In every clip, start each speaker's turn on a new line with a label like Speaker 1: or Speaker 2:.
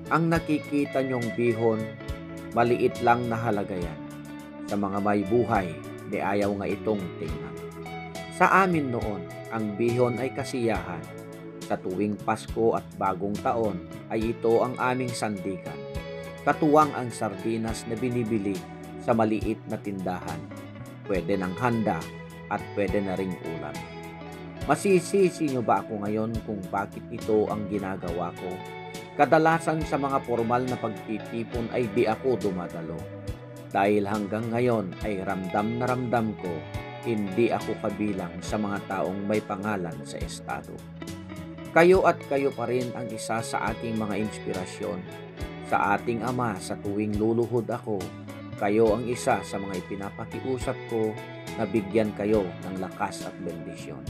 Speaker 1: Ang nakikita niyong bihon, maliit lang na halaga yan. Sa mga may buhay, di ayaw nga itong tingnan. Sa amin noon, ang bihon ay kasiyahan. Sa tuwing Pasko at Bagong Taon ay ito ang aming sandigan. Katuwang ang sardinas na binibili sa maliit na tindahan. Pwede ng handa at pwede na ring ulam. Masisisi niyo ba ako ngayon kung bakit ito ang ginagawa ko? Kadalasan sa mga formal na pagtitipon ay di ako dumadalo. Dahil hanggang ngayon ay ramdam na ramdam ko, hindi ako kabilang sa mga taong may pangalan sa estado. Kayo at kayo pa rin ang isa sa ating mga inspirasyon. Sa ating Ama sa tuwing luluhod ako, kayo ang isa sa mga ipinapakiusap ko na bigyan kayo ng lakas at bendisyon.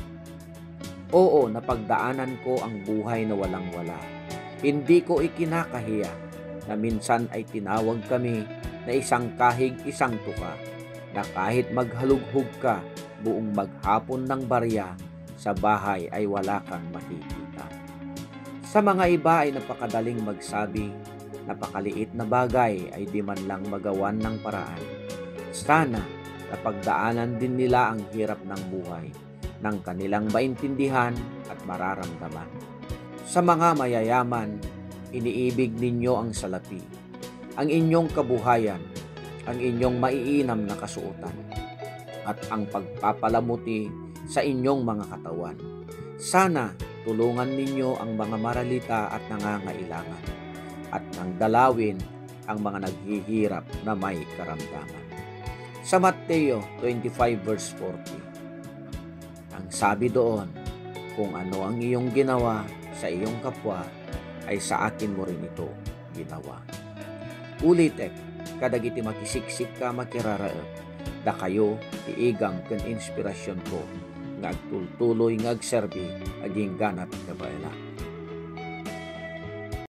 Speaker 1: Oo, napagdaanan ko ang buhay na walang-wala. Hindi ko ikinakahiya na minsan ay tinawag kami na isang kahig isang tuka, na kahit maghalughog ka buong maghapon ng barya, sa bahay ay wala kang makikita. Sa mga iba ay napakadaling magsabi, napakaliit na bagay ay di man lang magawan ng paraan. Sana napagdaanan din nila ang hirap ng buhay ng kanilang maintindihan at mararamdaman. Sa mga mayayaman, iniibig ninyo ang salapi, ang inyong kabuhayan, ang inyong maiinam na kasuotan, at ang pagpapalamuti sa inyong mga katawan. Sana tulungan ninyo ang mga maralita at nangangailangan, at nang dalawin ang mga naghihirap na may karamdaman. Sa Mateo 25 verse 40, ang sabi doon, kung ano ang iyong ginawa sa iyong kapwa, ay sa akin mo rin ito ginawa. Ulitek, kadagiti makisiksik ka makiraraep, da kayo iigang ken inspirasyon ko, nga agtultuloy nga agserbi aging ganat kabaela.